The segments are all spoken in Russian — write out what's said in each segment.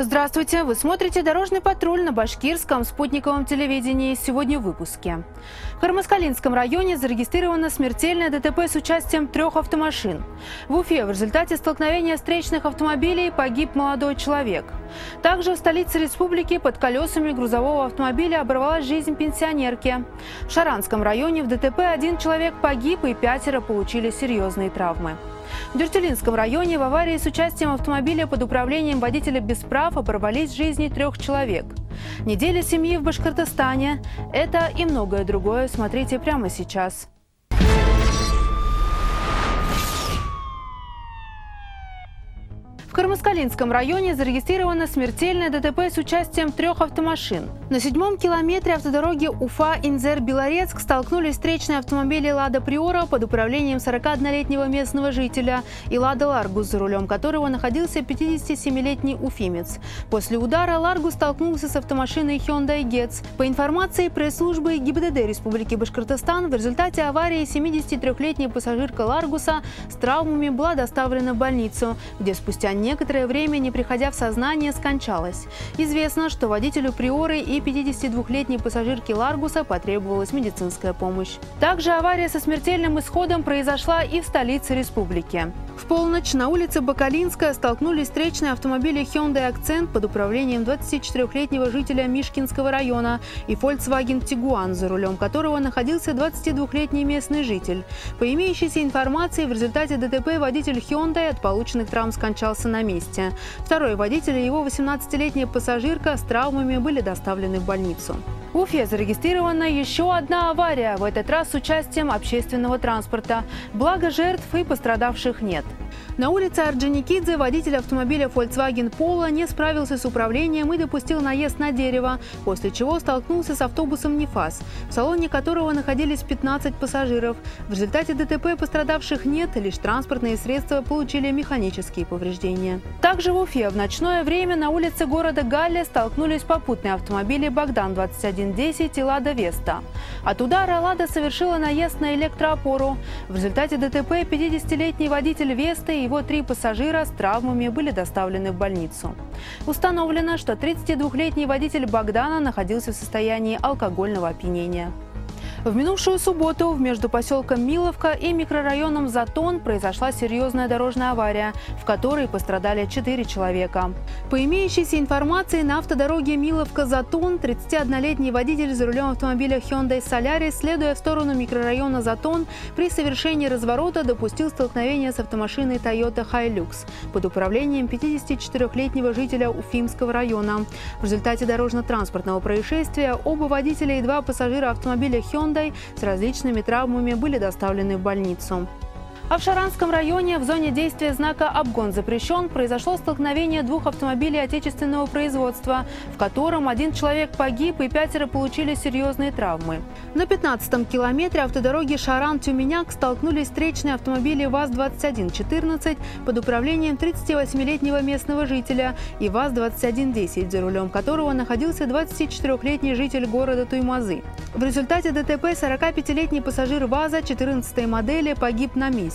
Здравствуйте! Вы смотрите «Дорожный патруль» на башкирском спутниковом телевидении. Сегодня в выпуске. В Кармаскалинском районе зарегистрировано смертельное ДТП с участием 3 автомашин. В Уфе в результате столкновения встречных автомобилей погиб молодой человек. Также в столице республики под колесами грузового автомобиля оборвалась жизнь пенсионерки. В Шаранском районе в ДТП 1 человек погиб и 5 получили серьезные травмы. В Дюртюлинском районе в аварии с участием автомобиля под управлением водителя без прав оборвались жизни 3 человек. Неделя семьи в Башкортостане. Это и многое другое смотрите прямо сейчас. В Кармаскалинском районе зарегистрировано смертельное ДТП с участием 3 автомашин. На 7-м километре автодороги Уфа-Инзер-Белорецк столкнулись встречные автомобили «Лада Приора» под управлением 41-летнего местного жителя и «Лада Ларгус», за рулем которого находился 57-летний уфимец. После удара Ларгус столкнулся с автомашиной Hyundai Getz. По информации пресс-службы ГИБДД Республики Башкортостан, в результате аварии 73-летняя пассажирка Ларгуса с травмами была доставлена в больницу, где спустя некоторое время, не приходя в сознание, скончалась. Известно, что водителю Приоры и 52-летней пассажирке Ларгуса потребовалась медицинская помощь. Также авария со смертельным исходом произошла и в столице республики. В полночь на улице Бакалинская столкнулись встречные автомобили Hyundai Accent под управлением 24-летнего жителя Мишкинского района и Volkswagen Tiguan, за рулем которого находился 22-летний местный житель. По имеющейся информации, в результате ДТП водитель Hyundai от полученных травм скончался на месте. Второй водитель и его 18-летняя пассажирка с травмами были доставлены в больницу. В Уфе зарегистрирована еще одна авария, в этот раз с участием общественного транспорта. Благо жертв и пострадавших нет. На улице Орджоникидзе водитель автомобиля Volkswagen Polo не справился с управлением и допустил наезд на дерево, после чего столкнулся с автобусом «Нефас», в салоне которого находились 15 пассажиров. В результате ДТП пострадавших нет, лишь транспортные средства получили механические повреждения. Также в Уфе в ночное время на улице города Галле столкнулись попутные автомобили «Богдан-2110» и «Лада Веста». От удара «Лада» совершила наезд на электроопору. В результате ДТП 50-летний водитель «Весты» и его 3 пассажира с травмами были доставлены в больницу. Установлено, что 32-летний водитель «Богдана» находился в состоянии алкогольного опьянения. В минувшую субботу между поселком Миловка и микрорайоном Затон произошла серьезная дорожная авария, в которой пострадали 4 человека. По имеющейся информации, на автодороге Миловка-Затон 31-летний водитель за рулем автомобиля Hyundai Solaris, следуя в сторону микрорайона Затон, при совершении разворота допустил столкновение с автомашиной Toyota Hilux под управлением 54-летнего жителя Уфимского района. В результате дорожно-транспортного происшествия оба водителя и 2 пассажира автомобиля Hyundai с различными травмами были доставлены в больницу. А в Шаранском районе в зоне действия знака «Обгон запрещен» произошло столкновение 2 автомобилей отечественного производства, в котором 1 человек погиб и 5 получили серьезные травмы. На 15-м километре автодороги Шаран-Тюменяк столкнулись встречные автомобили ВАЗ-2114 под управлением 38-летнего местного жителя и ВАЗ-2110, за рулем которого находился 24-летний житель города Туймазы. В результате ДТП 45-летний пассажир ВАЗа 14-й модели погиб на месте.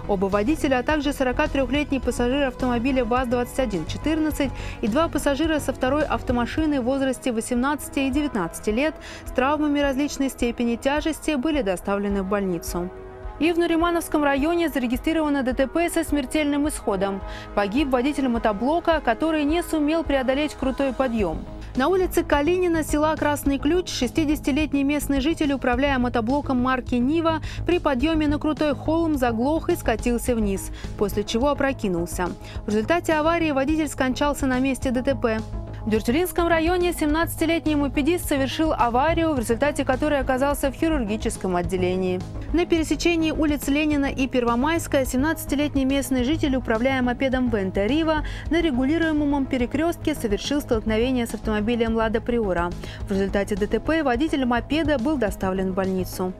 Оба водителя, а также 43-летний пассажир автомобиля ВАЗ-2114 и 2 пассажира со второй автомашины в возрасте 18 и 19 лет с травмами различной степени тяжести были доставлены в больницу. И в Нуримановском районе зарегистрировано ДТП со смертельным исходом. Погиб водитель мотоблока, который не сумел преодолеть крутой подъем. На улице Калинина села Красный Ключ 60-летний местный житель, управляя мотоблоком марки «Нива», при подъеме на крутой холм заглох и скатился вниз, после чего опрокинулся. В результате аварии водитель скончался на месте ДТП. В Дюртюлинском районе 17-летний мопедист совершил аварию, в результате которой оказался в хирургическом отделении. На пересечении улиц Ленина и Первомайская 17-летний местный житель, управляя мопедом Вента Рива, на регулируемом перекрестке совершил столкновение с автомобилем «Лада Приора». В результате ДТП водитель мопеда был доставлен в больницу.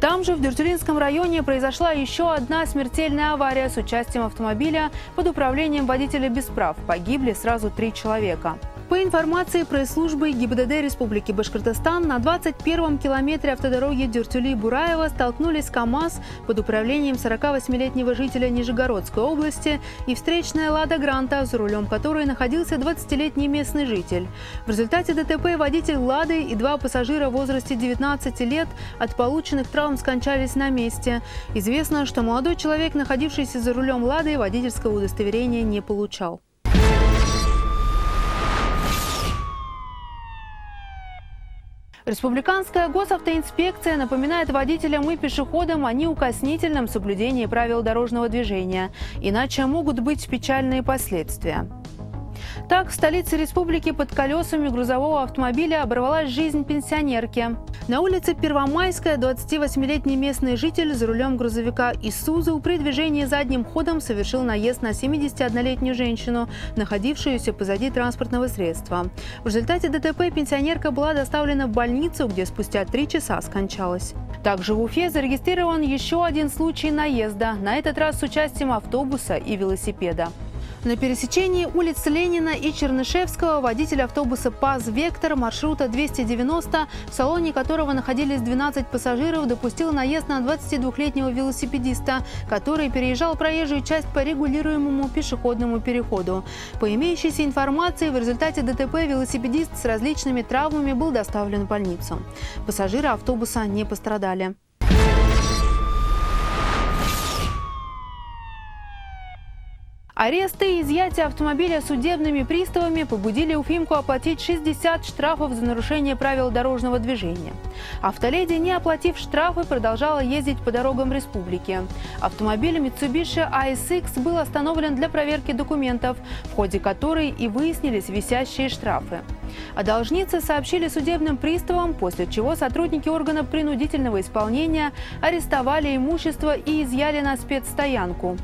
Там же в Дюртюлинском районе произошла еще одна смертельная авария с участием автомобиля под управлением водителя без прав. Погибли сразу 3 человека. По информации пресс-службы ГИБДД Республики Башкортостан, на 21-м километре автодороги Дюртюли-Бураево столкнулись КАМАЗ под управлением 48-летнего жителя Нижегородской области и встречная «Лада Гранта», за рулем которой находился 20-летний местный житель. В результате ДТП водитель «Лады» и два пассажира в возрасте 19 лет от полученных травм скончались на месте. Известно, что молодой человек, находившийся за рулем «Лады», водительского удостоверения не получал. Республиканская госавтоинспекция напоминает водителям и пешеходам о неукоснительном соблюдении правил дорожного движения, иначе могут быть печальные последствия. Так, в столице республики под колесами грузового автомобиля оборвалась жизнь пенсионерки. На улице Первомайская 28-летний местный житель за рулем грузовика «Исузу» при движении задним ходом совершил наезд на 71-летнюю женщину, находившуюся позади транспортного средства. В результате ДТП пенсионерка была доставлена в больницу, где спустя 3 часа скончалась. Также в Уфе зарегистрирован еще один случай наезда, на этот раз с участием автобуса и велосипеда. На пересечении улиц Ленина и Чернышевского водитель автобуса ПАЗ «Вектор» маршрута 290, в салоне которого находились 12 пассажиров, допустил наезд на 22-летнего велосипедиста, который переезжал проезжую часть по регулируемому пешеходному переходу. По имеющейся информации, в результате ДТП велосипедист с различными травмами был доставлен в больницу. Пассажиры автобуса не пострадали. Аресты и изъятие автомобиля судебными приставами побудили Уфимку оплатить 60 штрафов за нарушение правил дорожного движения. Автоледи, не оплатив штрафы, продолжала ездить по дорогам республики. Автомобиль Mitsubishi ASX был остановлен для проверки документов, в ходе которой и выяснились висящие штрафы. А должницы сообщили судебным приставам, после чего сотрудники органов принудительного исполнения арестовали имущество и изъяли на спецстоянку.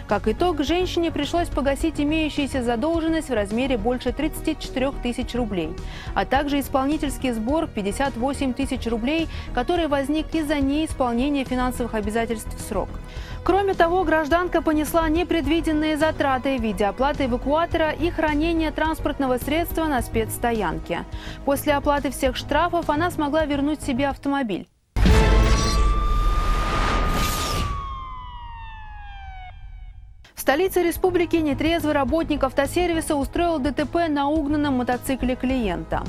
Как итог, женщине пришлось погасить имеющуюся задолженность в размере больше 34 тысяч рублей, а также исполнительский сбор 58 тысяч рублей, который возник из-за неисполнения финансовых обязательств в срок. Кроме того, гражданка понесла непредвиденные затраты в виде оплаты эвакуатора и хранения транспортного средства на спецстоянке. После оплаты всех штрафов она смогла вернуть себе автомобиль. В столице республики нетрезвый работник автосервиса устроил ДТП на угнанном мотоцикле клиента.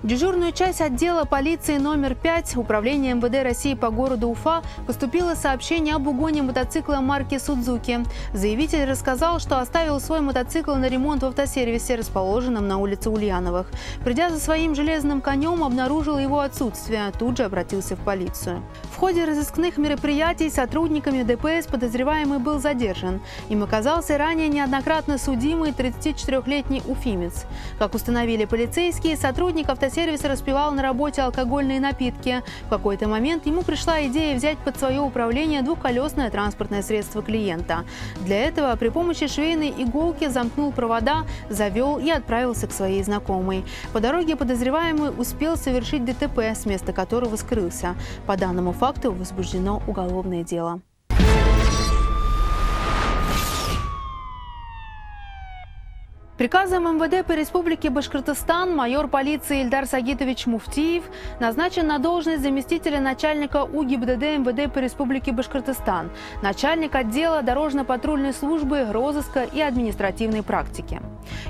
В дежурную часть отдела полиции номер 5 Управления МВД России по городу Уфа поступило сообщение об угоне мотоцикла марки «Судзуки». Заявитель рассказал, что оставил свой мотоцикл на ремонт в автосервисе, расположенном на улице Ульяновых. Придя за своим железным конем, обнаружил его отсутствие, тут же обратился в полицию. В ходе разыскных мероприятий сотрудниками ДПС подозреваемый был задержан. Им оказался ранее неоднократно судимый 34-летний уфимец. Как установили полицейские, сотрудник автосервиса распивал на работе алкогольные напитки. В какой-то момент ему пришла идея взять под свое управление двухколесное транспортное средство клиента. Для этого при помощи швейной иголки замкнул провода, завел и отправился к своей знакомой. По дороге подозреваемый успел совершить ДТП, с места которого скрылся. По данному факту возбуждено уголовное дело. Приказом МВД по Республике Башкортостан майор полиции Ильдар Сагитович Муфтиев назначен на должность заместителя начальника УГИБДД МВД по Республике Башкортостан, начальник отдела дорожно-патрульной службы, розыска и административной практики.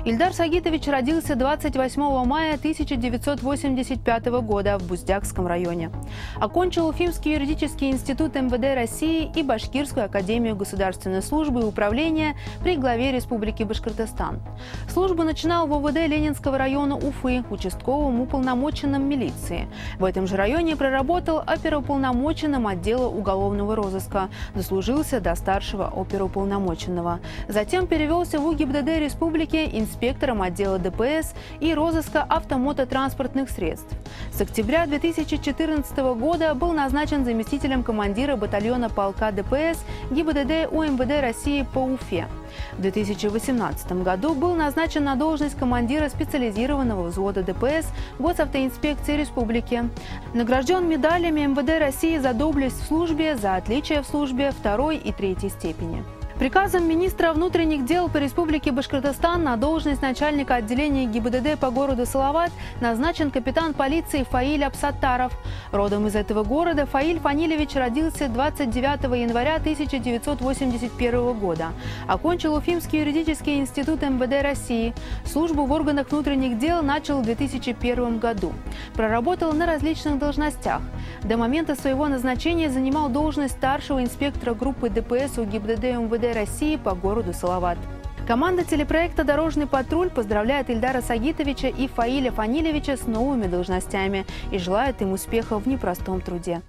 Ильдар Сагитович родился 28 мая 1985 года в Буздякском районе. Окончил Уфимский юридический институт МВД России и Башкирскую академию государственной службы и управления при главе Республики Башкортостан. Службу начинал в ОВД Ленинского района Уфы, участковым уполномоченным милиции. В этом же районе проработал оперуполномоченным отдела уголовного розыска, дослужился до старшего оперуполномоченного. Затем перевелся в УГИБДД Республики инспектором отдела ДПС и розыска автомототранспортных средств. С октября 2014 года был назначен заместителем командира батальона полка ДПС ГИБДД УМВД России по Уфе. В 2018 году был назначен на должность командира специализированного взвода ДПС Госавтоинспекции Республики. Награжден медалями МВД России за доблесть в службе, за отличие в службе 2-й и 3-й степени. Приказом министра внутренних дел по Республике Башкортостан на должность начальника отделения ГИБДД по городу Салават назначен капитан полиции Фаиль Абсаттаров. Родом из этого города Фаиль Фанилевич родился 29 января 1981 года. Окончил Уфимский юридический институт МВД России. Службу в органах внутренних дел начал в 2001 году. Проработал на различных должностях. До момента своего назначения занимал должность старшего инспектора группы ДПС у ГИБДД МВД России по городу Салават. Команда телепроекта «Дорожный патруль» поздравляет Ильдара Сагитовича и Фаиля Фанилевича с новыми должностями и желает им успеха в непростом труде.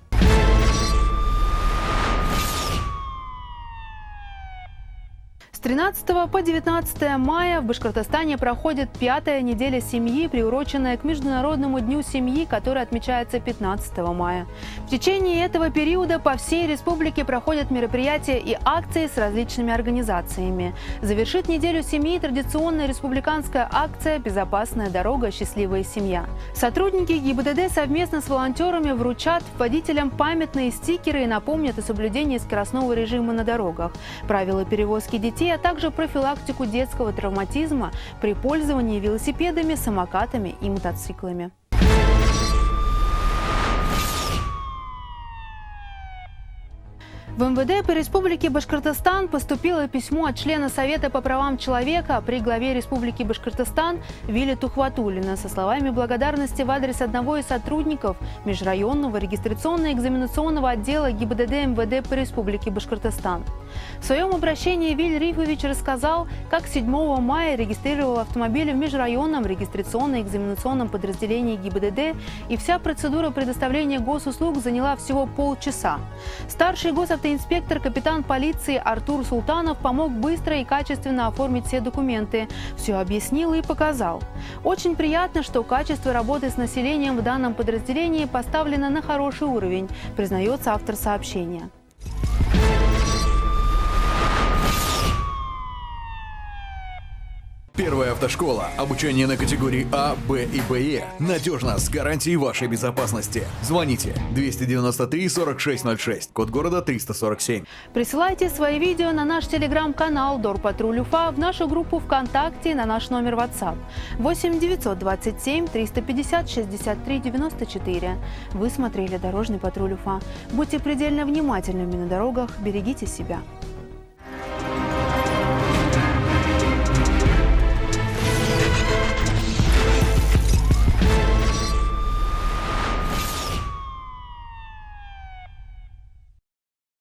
С 13 по 19 мая в Башкортостане проходит 5-я неделя семьи, приуроченная к Международному дню семьи, который отмечается 15 мая. В течение этого периода по всей республике проходят мероприятия и акции с различными организациями. Завершит неделю семьи традиционная республиканская акция «Безопасная дорога. Счастливая семья». Сотрудники ГИБДД совместно с волонтерами вручат водителям памятные стикеры и напомнят о соблюдении скоростного режима на дорогах, правила перевозки детей, а также профилактику детского травматизма при пользовании велосипедами, самокатами и мотоциклами. В МВД по Республике Башкортостан поступило письмо от члена Совета по правам человека при главе Республики Башкортостан Вили Тухватуллина со словами благодарности в адрес одного из сотрудников межрайонного регистрационно-экзаменационного отдела ГИБДД МВД по Республике Башкортостан. В своем обращении Виль Рифович рассказал, как 7 мая регистрировал автомобиль в межрайонном регистрационно-экзаменационном подразделении ГИБДД, и вся процедура предоставления госуслуг заняла всего полчаса. Старший госавтоинспектор, капитан полиции Артур Султанов помог быстро и качественно оформить все документы, все объяснил и показал. Очень приятно, что качество работы с населением в данном подразделении поставлено на хороший уровень, признается автор сообщения. Первая автошкола. Обучение на категории А, Б и БЕ. Надежно, с гарантией вашей безопасности. Звоните 293 4606, код города 347. Присылайте свои видео на наш телеграм-канал Дорпатруль Уфа, в нашу группу ВКонтакте и на наш номер WhatsApp 8 927 350 63 94. Вы смотрели «Дорожный патруль Уфа». Будьте предельно внимательными на дорогах, берегите себя.